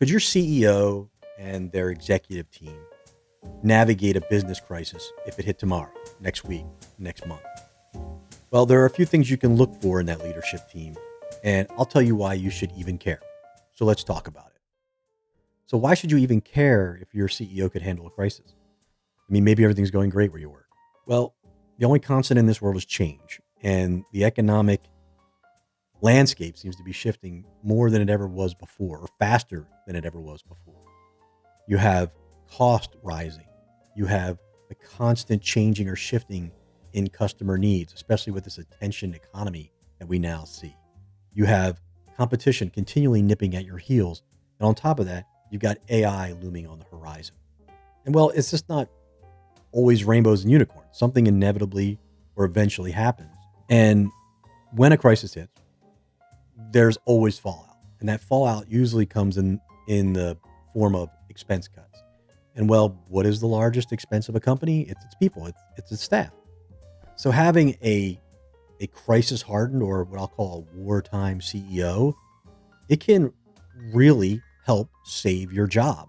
Could your CEO and their executive team navigate a business crisis if it hit tomorrow, next week, next month? Well, there are a few things you can look for in that leadership team, and I'll tell you why you should even care. So let's talk about it. So, why should you even care if your CEO could handle a crisis? I mean, maybe everything's going great where you work. Well, the only constant in this world is change, and the economic landscape seems to be shifting more than it ever was before, or faster than it ever was before. You have cost rising. You have the constant changing or shifting in customer needs, especially with this attention economy that we now see. You have competition continually nipping at your heels. And on top of that, you've got AI looming on the horizon. And well, it's just not always rainbows and unicorns. Something inevitably or eventually happens. And when a crisis hits, there's always fallout. And that fallout usually comes in the form of expense cuts. And well, what is the largest expense of a company? It's its people, it's its staff. So having a crisis hardened, or what I'll call a wartime CEO, it can really help save your job.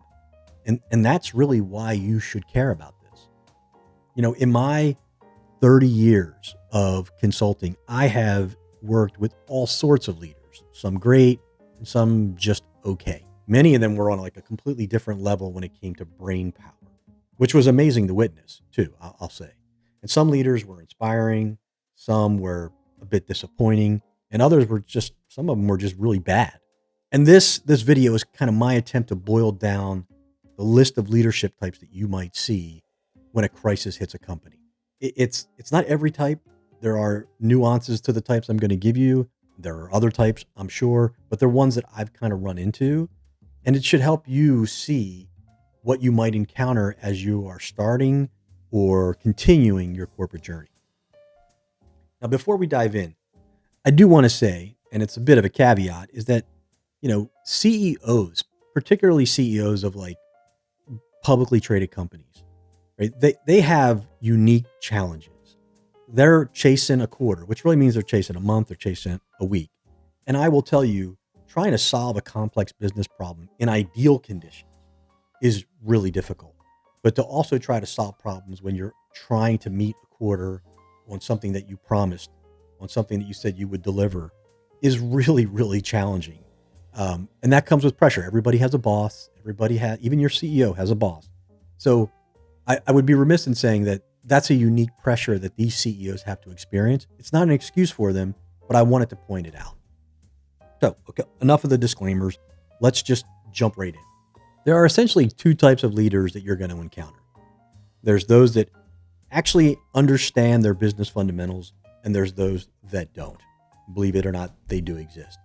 And that's really why you should care about this. You know, in my 30 years of consulting, I have worked with all sorts of leaders, some great and some just okay. Many of them were on like a completely different level when it came to brain power, which was amazing to witness too, I'll say. And some leaders were inspiring, some were a bit disappointing, and others were just, some of them were just really bad. And this video is kind of my attempt to boil down the list of leadership types that you might see when a crisis hits a company. It's not every type. There are nuances to the types I'm going to give you. There are other types, I'm sure, but they're ones that I've kind of run into. And it should help you see what you might encounter as you are starting or continuing your corporate journey. Now, before we dive in, I do want to say, and it's a bit of a caveat, is that, you know, CEOs, particularly CEOs of like publicly traded companies, right? They have unique challenges. They're chasing a quarter, which really means they're chasing a month, they're chasing a week. And I will tell you, trying to solve a complex business problem in ideal conditions is really difficult. But to also try to solve problems when you're trying to meet a quarter on something that you promised, on something that you said you would deliver, is really, really challenging. And that comes with pressure. Everybody has a boss. Everybody has, even your CEO has a boss. So I would be remiss in saying that that's a unique pressure that these CEOs have to experience. It's not an excuse for them, but I wanted to point it out. So, okay, enough of the disclaimers. Let's just jump right in. There are essentially two types of leaders that you're going to encounter. There's those that actually understand their business fundamentals, and there's those that don't. Believe it or not, they do exist.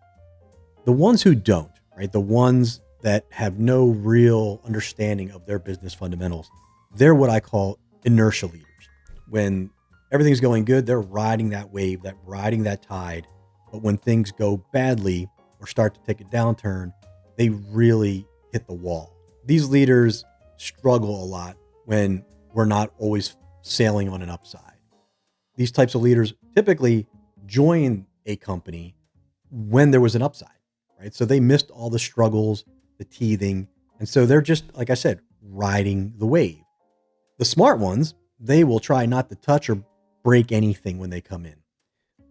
The ones who don't, right? The ones that have no real understanding of their business fundamentals, they're what I call inertia leaders. When everything's going good, they're riding that wave, riding that tide. But when things go badly or start to take a downturn, they really hit the wall. These leaders struggle a lot when we're not always sailing on an upside. These types of leaders typically join a company when there was an upside, right? So they missed all the struggles, the teething. And so they're just, like I said, riding the wave. The smart ones, they will try not to touch or break anything when they come in.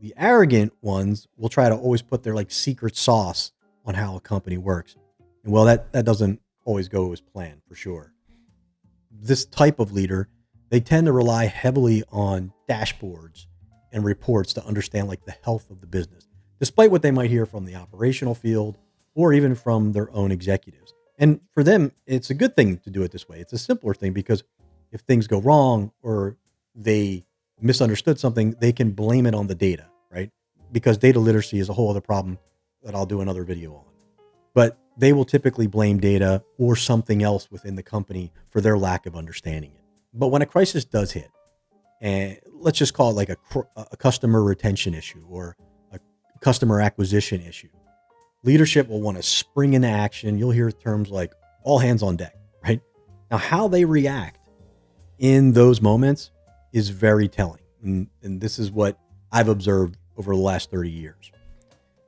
The arrogant ones will try to always put their like secret sauce on how a company works. And well, that doesn't always go as planned for sure. This type of leader, they tend to rely heavily on dashboards and reports to understand like the health of the business, despite what they might hear from the operational field or even from their own executives. And for them, it's a good thing to do it this way. It's a simpler thing because if things go wrong or they misunderstood something, they can blame it on the data, right? Because data literacy is a whole other problem that I'll do another video on. But they will typically blame data or something else within the company for their lack of understanding it. But when a crisis does hit, and let's just call it like a customer retention issue or a customer acquisition issue, leadership will want to spring into action. You'll hear terms like all hands on deck, right? Now, how they react in those moments is very telling. And this is what I've observed over the last 30 years.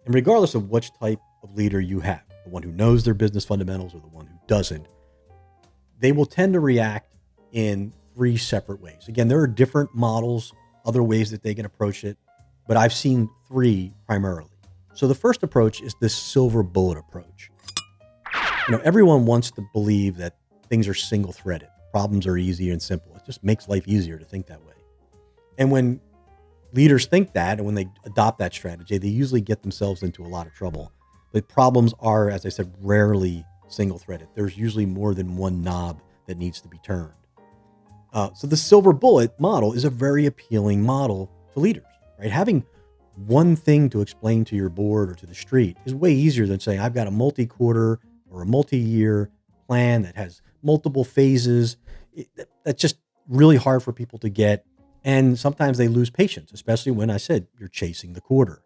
And regardless of which type of leader you have, the one who knows their business fundamentals or the one who doesn't, they will tend to react in three separate ways. Again, there are different models, other ways that they can approach it, but I've seen three primarily. So the first approach is this silver bullet approach. Everyone wants to believe that things are single threaded. Problems are easy and simple. It just makes life easier to think that way. And when leaders think that, and when they adopt that strategy, they usually get themselves into a lot of trouble. But problems are, as I said, rarely single threaded. There's usually more than one knob that needs to be turned. So the silver bullet model is a very appealing model to leaders, right? Having one thing to explain to your board or to the street is way easier than saying, I've got a multi-quarter or a multi-year plan that has multiple phases. That's just really hard for people to get. And sometimes they lose patience, especially when I said you're chasing the quarter.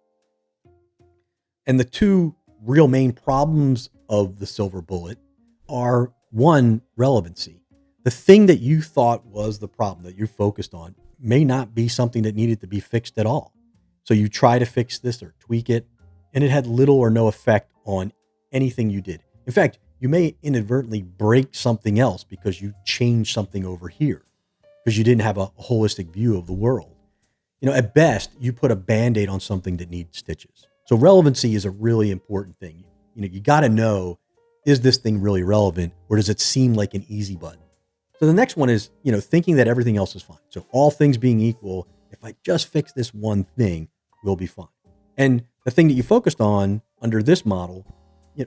And the two real main problems of the silver bullet are, one, relevancy. The thing that you thought was the problem that you focused on may not be something that needed to be fixed at all. So you try to fix this or tweak it, and it had little or no effect on anything you did. In fact, you may inadvertently break something else because you changed something over here, because you didn't have a holistic view of the world. At best, you put a Band-Aid on something that needs stitches. So relevancy is a really important thing. You got to know, is this thing really relevant, or does it seem like an easy button? So the next one is, thinking that everything else is fine. So all things being equal, if I just fix this one thing, we'll be fine. And the thing that you focused on under this model,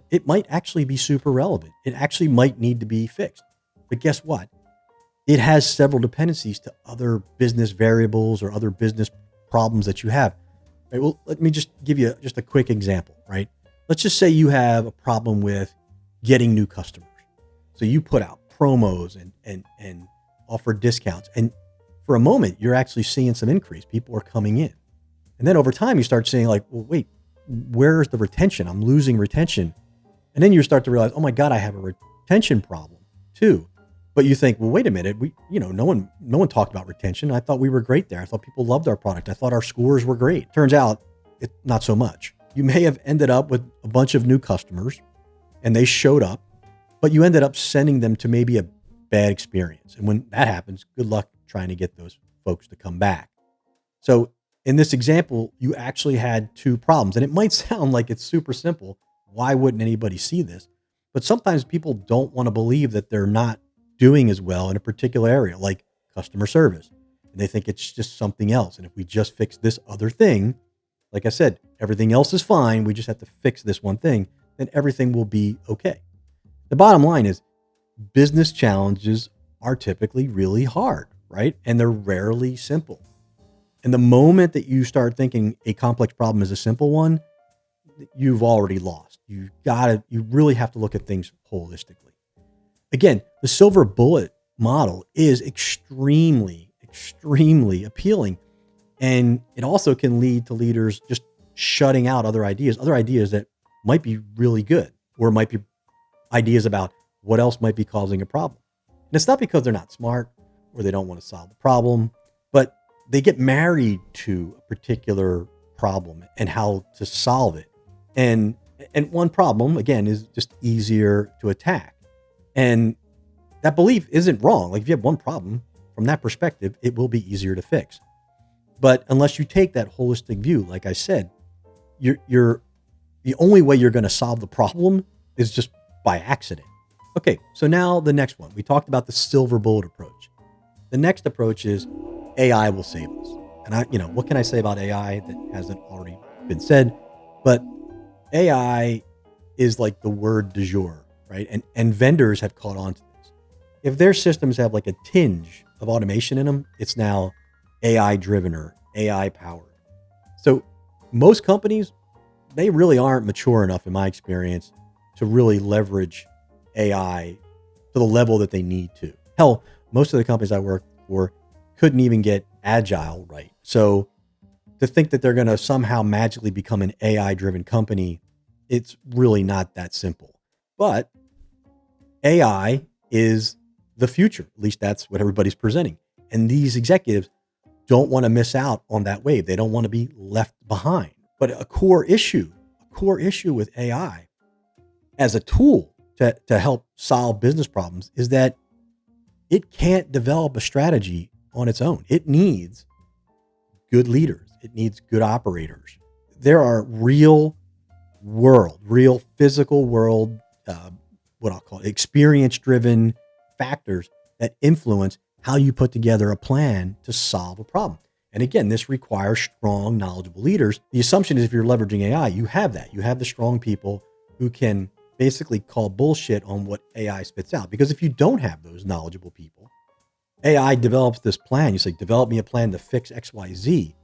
it might actually be super relevant. It actually might need to be fixed. But guess what? It has several dependencies to other business variables or other business problems that you have. Right? Well, let me just give you just a quick example, right? Let's just say you have a problem with getting new customers. So you put out promos and offer discounts. And for a moment, you're actually seeing some increase. People are coming in. And then over time, you start saying like, well, wait, where's the retention? I'm losing retention. And then you start to realize, oh my God, I have a retention problem too. But you think, well, wait a minute. No one talked about retention. I thought we were great there. I thought people loved our product. I thought our scores were great. Turns out not so much. You may have ended up with a bunch of new customers and they showed up, but you ended up sending them to maybe a bad experience. And when that happens, good luck trying to get those folks to come back. So in this example, you actually had two problems. And it might sound like it's super simple. Why wouldn't anybody see this? But sometimes people don't want to believe that they're not doing as well in a particular area, like customer service. And they think it's just something else. And if we just fix this other thing, like I said, everything else is fine. We just have to fix this one thing, then everything will be okay. The bottom line is business challenges are typically really hard, right? And they're rarely simple. And the moment that you start thinking a complex problem is a simple one, you've already lost. You really have to look at things holistically. Again, the silver bullet model is extremely, extremely appealing. And it also can lead to leaders just shutting out other ideas that might be really good, or might be ideas about what else might be causing a problem. And it's not because they're not smart or they don't want to solve the problem, but they get married to a particular problem and how to solve it. And one problem, again, is just easier to attack. And that belief isn't wrong. Like if you have one problem, from that perspective, it will be easier to fix. But unless you take that holistic view, like I said, you're the only way you're going to solve the problem is just by accident. Okay, so now the next one. We talked about the silver bullet approach. The next approach is AI will save us. And what can I say about AI that hasn't already been said? But AI is like the word du jour, right? And vendors have caught on to this. If their systems have like a tinge of automation in them, it's now AI driven or AI powered. So most companies, they really aren't mature enough, in my experience, to really leverage AI to the level that they need to. Hell, most of the companies I work for couldn't even get agile right. So to think that they're going to somehow magically become an AI driven company, it's really not that simple. But AI is the future. At least that's what everybody's presenting. And these executives don't want to miss out on that wave. They don't want to be left behind. But a core issue with AI as a tool to help solve business problems is that it can't develop a strategy on its own. It needs good leaders. It needs good operators. There are real physical world, what I'll call it, experience driven factors that influence how you put together a plan to solve a problem. And again, this requires strong, knowledgeable leaders. The assumption is if you're leveraging AI, you have that. You have the strong people who can basically call bullshit on what AI spits out. Because if you don't have those knowledgeable people, AI develops this plan. You say, develop me a plan to fix X, Y, Z.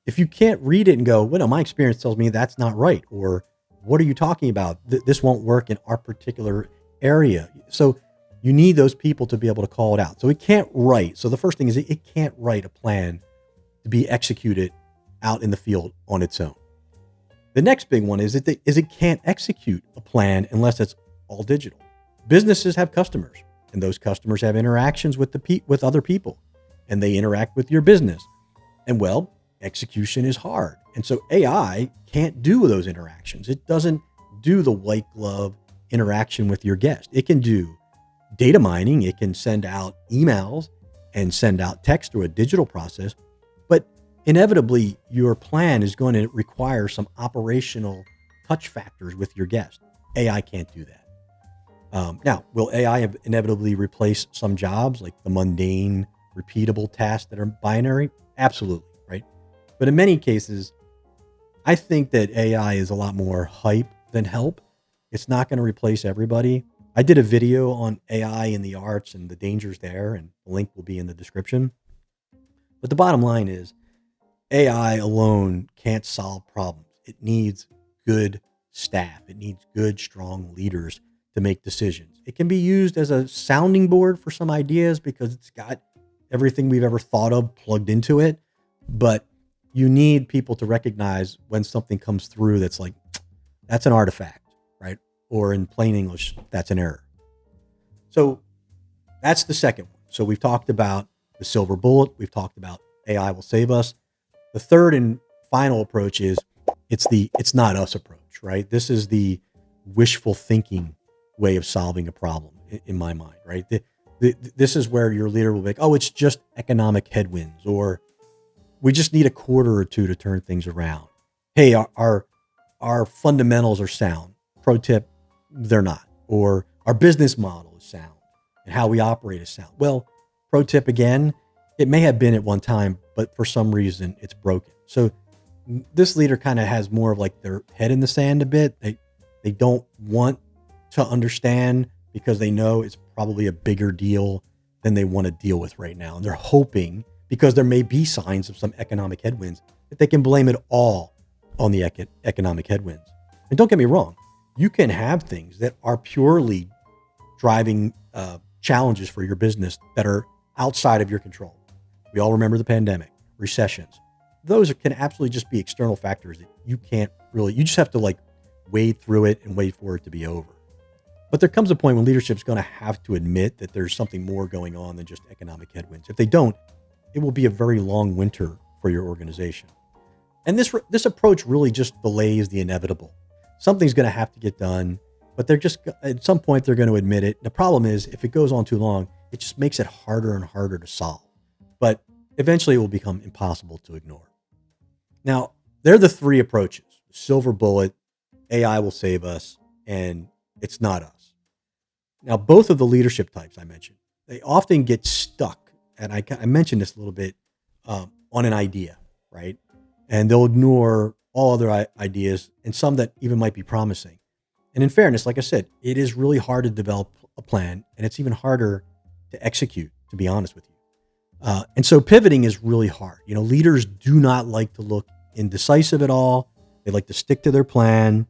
If you can't read it and go, well, no, my experience tells me that's not right. Or what are you talking about? This won't work in our particular area. So you need those people to be able to call it out. So it can't write. So the first thing is it can't write a plan to be executed out in the field on its own. The next big one is it can't execute a plan unless it's all digital. Businesses have customers, and those customers have interactions with with other people, and they interact with your business. And well, execution is hard. And so AI can't do those interactions. It doesn't do the white glove interaction with your guest. It can do data mining. It can send out emails and send out text through a digital process. But inevitably, your plan is going to require some operational touch factors with your guest. AI can't do that. Now, will AI inevitably replace some jobs, like the mundane, repeatable tasks that are binary? Absolutely, right? But in many cases, I think that AI is a lot more hype than help. It's not going to replace everybody. I did a video on AI in the arts and the dangers there, and the link will be in the description. But the bottom line is AI alone can't solve problems. It needs good staff. It needs good, strong leaders to make decisions. It can be used as a sounding board for some ideas because it's got everything we've ever thought of plugged into it. But you need people to recognize when something comes through that's like, that's an artifact, right? Or in plain English, that's an error. So that's the second one. So we've talked about the silver bullet. We've talked about AI will save us. The third and final approach is it's not us approach, right? This is the wishful thinking way of solving a problem in my mind, right? This is where your leader will be like, oh, it's just economic headwinds, or we just need a quarter or two to turn things around. Hey, our fundamentals are sound. Pro tip, they're not. Or our business model is sound and how we operate is sound. Well, pro tip again, it may have been at one time, but for some reason it's broken. So this leader kind of has more of like their head in the sand a bit. They don't want to understand because they know it's probably a bigger deal than they want to deal with right now. And they're hoping, because there may be signs of some economic headwinds, that they can blame it all on the economic headwinds. And don't get me wrong, you can have things that are purely driving challenges for your business that are outside of your control. We all remember the pandemic, recessions. Those can absolutely just be external factors that you can't really, you just have to like wade through it and wait for it to be over. But there comes a point when leadership's going to have to admit that there's something more going on than just economic headwinds. If they don't, it will be a very long winter for your organization. And this approach really just delays the inevitable. Something's going to have to get done, but they're just, at some point, they're going to admit it. The problem is, if it goes on too long, it just makes it harder and harder to solve. But eventually it will become impossible to ignore. Now, they're the three approaches: silver bullet, AI will save us, and it's not us. Now, both of the leadership types I mentioned, they often get stuck. And I mentioned this a little bit on an idea, right? And they'll ignore all other ideas and some that even might be promising. And in fairness, like I said, it is really hard to develop a plan, and it's even harder to execute, to be honest with you. And so pivoting is really hard. You know, leaders do not like to look indecisive at all. They like to stick to their plan.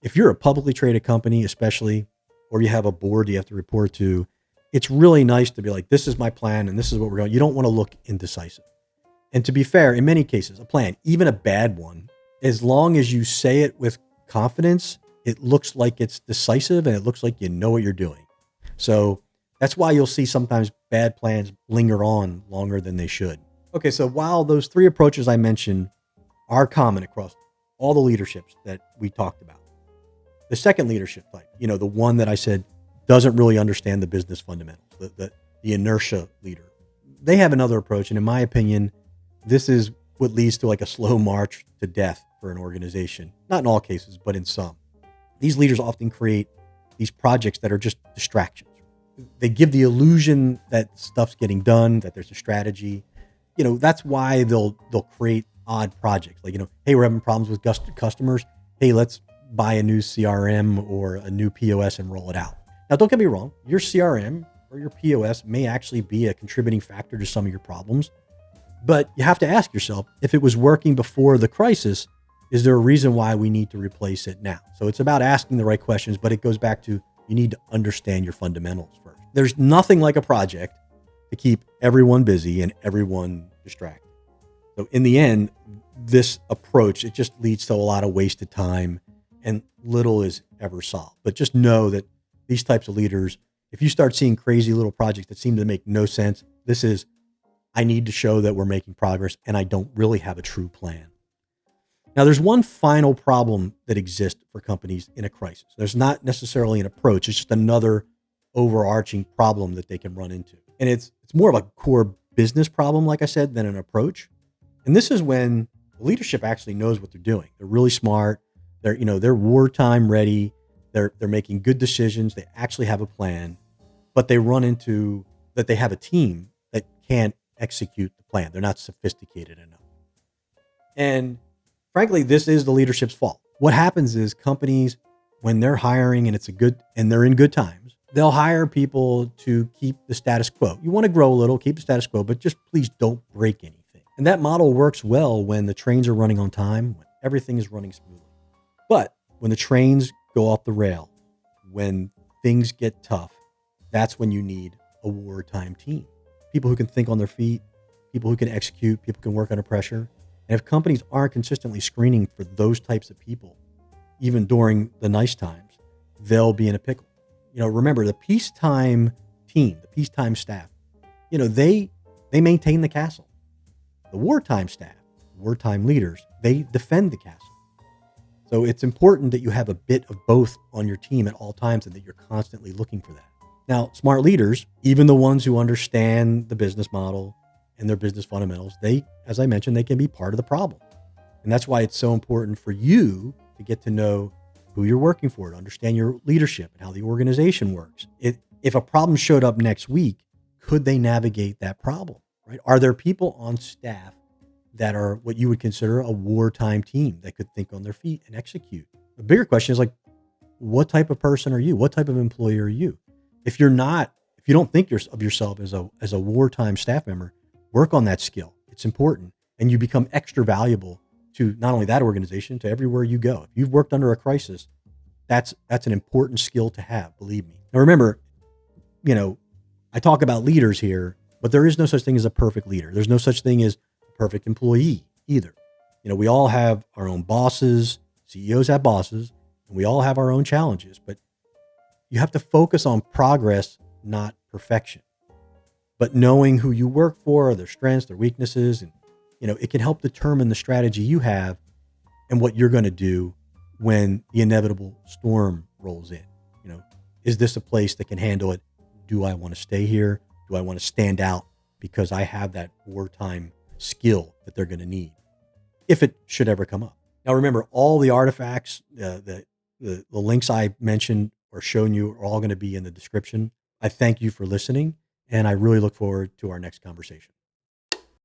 If you're a publicly traded company, especially, or you have a board you have to report to, it's really nice to be like, this is my plan and this is what we're going. You don't want to look indecisive. And to be fair, in many cases, a plan, even a bad one, as long as you say it with confidence, it looks like it's decisive and it looks like you know what you're doing. So that's why you'll see sometimes bad plans linger on longer than they should. Okay, so while those three approaches I mentioned are common across all the leaderships that we talked about, The second leadership type, the one that I said doesn't really understand the business fundamentals, the inertia leader. They have another approach. And in my opinion, this is what leads to like a slow march to death for an organization. Not in all cases, but in some. These leaders often create these projects that are just distractions. They give the illusion that stuff's getting done, that there's a strategy. That's why they'll create odd projects. Like, hey, we're having problems with customers. Hey, let's buy a new CRM or a new POS and roll it out. Now, don't get me wrong. Your CRM or your POS may actually be a contributing factor to some of your problems, but you have to ask yourself, if it was working before the crisis, is there a reason why we need to replace it now? So it's about asking the right questions, but it goes back to, you need to understand your fundamentals first. There's nothing like a project to keep everyone busy and everyone distracted. So in the end, this approach, it just leads to a lot of wasted time and little is ever solved. But just know that these types of leaders, if you start seeing crazy little projects that seem to make no sense, this is, I need to show that we're making progress and I don't really have a true plan. Now, there's one final problem that exists for companies in a crisis. There's not necessarily an approach. It's just another overarching problem that they can run into. And it's more of a core business problem, like I said, than an approach. And this is when leadership actually knows what they're doing. They're really smart. They're wartime ready. They're making good decisions. They actually have a plan, but they run into that they have a team that can't execute the plan. They're not sophisticated enough. And frankly, this is the leadership's fault. What happens is companies, when they're hiring and they're in good times, they'll hire people to keep the status quo. You want to grow a little, keep the status quo, but just please don't break anything. And that model works well when the trains are running on time, when everything is running smoothly. But when the trains go off the rail, when things get tough, that's when you need a wartime team. People who can think on their feet, people who can execute, people who can work under pressure. And if companies aren't consistently screening for those types of people, even during the nice times, they'll be in a pickle. Remember the peacetime team, the peacetime staff, they maintain the castle. The wartime staff, wartime leaders, they defend the castle. So it's important that you have a bit of both on your team at all times and that you're constantly looking for that. Now, smart leaders, even the ones who understand the business model and their business fundamentals, they, as I mentioned, they can be part of the problem. And that's why it's so important for you to get to know who you're working for, to understand your leadership and how the organization works. If a problem showed up next week, could they navigate that problem, right? Are there people on staff that are what you would consider a wartime team that could think on their feet and execute? The bigger question is what type of person are you? What type of employee are you? If you don't think of yourself as a wartime staff member, work on that skill. It's important. And you become extra valuable to not only that organization, to everywhere you go. If you've worked under a crisis, that's an important skill to have, believe me. Now remember, I talk about leaders here, but there is no such thing as a perfect leader. There's no such thing as a perfect employee either. We all have our own bosses, CEOs have bosses, and we all have our own challenges, but you have to focus on progress, not perfection. But knowing who you work for, their strengths, their weaknesses, and it can help determine the strategy you have and what you're going to do when the inevitable storm rolls in. Is this a place that can handle it? Do I want to stay here? Do I want to stand out because I have that wartime skill that they're going to need if it should ever come up? Now, remember, all the artifacts, the links I mentioned or shown you are all going to be in the description. I thank you for listening, and I really look forward to our next conversation.